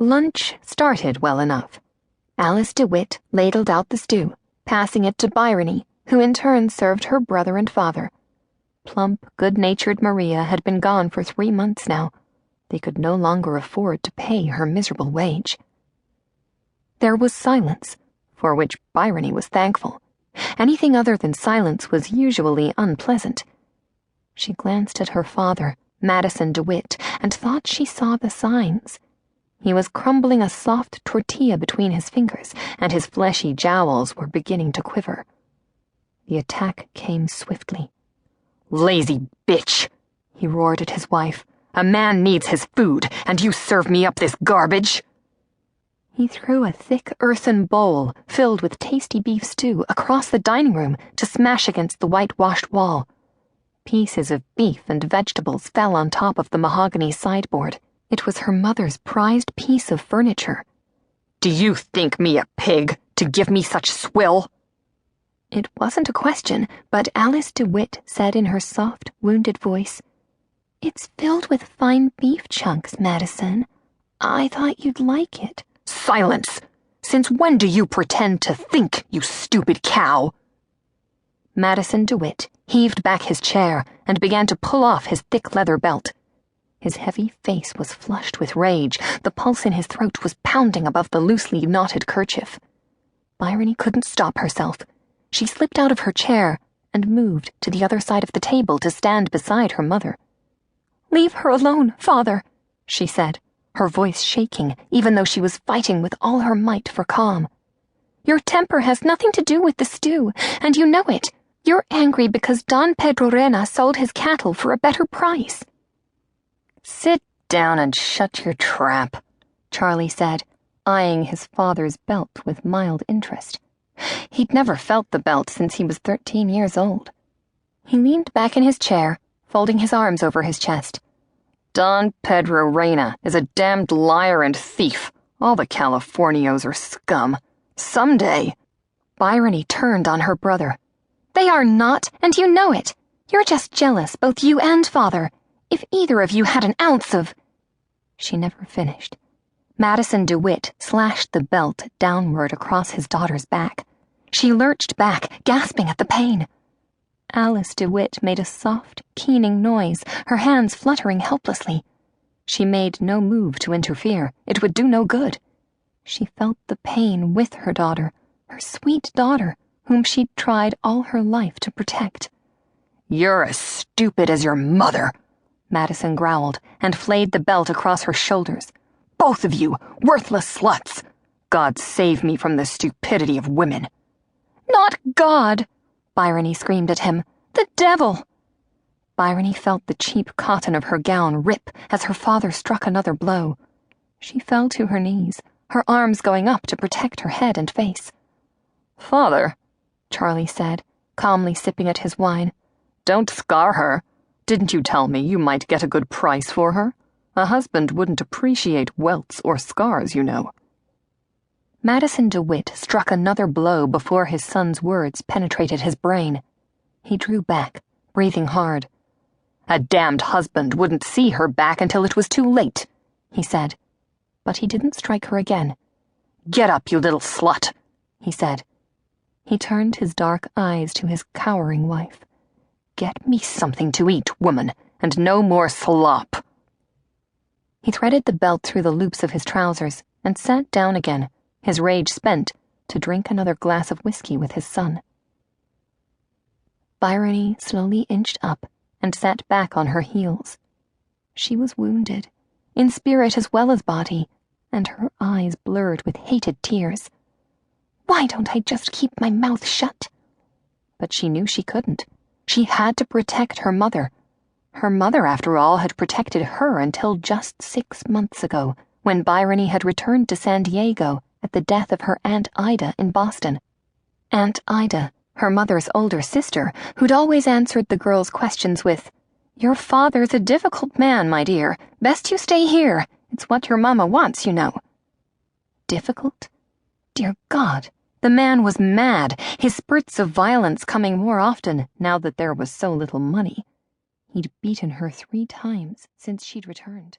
Lunch started well enough. Alice DeWitt ladled out the stew, passing it to Byrony, who in turn served her brother and father. Plump, good-natured Maria had been gone for 3 months now. They could no longer afford to pay her miserable wage. There was silence, for which Byrony was thankful. Anything other than silence was usually unpleasant. She glanced at her father, Madison DeWitt, and thought she saw the signs. He was crumbling a soft tortilla between his fingers, and his fleshy jowls were beginning to quiver. The attack came swiftly. "Lazy bitch!" he roared at his wife. "A man needs his food, and you serve me up this garbage!" He threw a thick earthen bowl filled with tasty beef stew across the dining room to smash against the whitewashed wall. Pieces of beef and vegetables fell on top of the mahogany sideboard. It was her mother's prized piece of furniture. "Do you think me a pig to give me such swill?" It wasn't a question, but Alice DeWitt said in her soft, wounded voice, "It's filled with fine beef chunks, Madison. I thought you'd like it." "Silence! Since when do you pretend to think, you stupid cow?" Madison DeWitt heaved back his chair and began to pull off his thick leather belt. His heavy face was flushed with rage. The pulse in his throat was pounding above the loosely knotted kerchief. Byrony couldn't stop herself. She slipped out of her chair and moved to the other side of the table to stand beside her mother. "Leave her alone, father," she said, her voice shaking, even though she was fighting with all her might for calm. "Your temper has nothing to do with the stew, and you know it. You're angry because Don Pedro Rena sold his cattle for a better price." "Sit down and shut your trap," Charlie said, eyeing his father's belt with mild interest. He'd never felt the belt since he was 13 years old. He leaned back in his chair, folding his arms over his chest. "Don Pedro Rena is a damned liar and thief. All the Californios are scum. Someday—" Byrony turned on her brother. "They are not, and you know it. You're just jealous, both you and father. If either of you had an ounce of—" She never finished. Madison DeWitt slashed the belt downward across his daughter's back. She lurched back, gasping at the pain. Alice DeWitt made a soft, keening noise, her hands fluttering helplessly. She made no move to interfere. It would do no good. She felt the pain with her daughter, her sweet daughter, whom she'd tried all her life to protect. "You're as stupid as your mother," Madison growled, and flayed the belt across her shoulders. "Both of you, worthless sluts! God save me from the stupidity of women." "Not God!" Byrony screamed at him. "The devil!" Byrony felt the cheap cotton of her gown rip as her father struck another blow. She fell to her knees, her arms going up to protect her head and face. "Father," Charlie said, calmly sipping at his wine, "don't scar her. Didn't you tell me you might get a good price for her? A husband wouldn't appreciate welts or scars, you know." Madison DeWitt struck another blow before his son's words penetrated his brain. He drew back, breathing hard. "A damned husband wouldn't see her back until it was too late," he said. But he didn't strike her again. "Get up, you little slut," he said. He turned his dark eyes to his cowering wife. "Get me something to eat, woman, and no more slop." He threaded the belt through the loops of his trousers and sat down again, his rage spent, to drink another glass of whiskey with his son. Byrony slowly inched up and sat back on her heels. She was wounded, in spirit as well as body, and her eyes blurred with hated tears. Why don't I just keep my mouth shut? But she knew she couldn't. She had to protect her mother. Her mother, after all, had protected her until just 6 months ago, when Byrony had returned to San Diego at the death of her Aunt Ida in Boston. Aunt Ida, her mother's older sister, who'd always answered the girl's questions with, "Your father's a difficult man, my dear. Best you stay here. It's what your mama wants, you know." Difficult? Dear God, the man was mad, his spurts of violence coming more often now that there was so little money. He'd beaten her 3 times since she'd returned.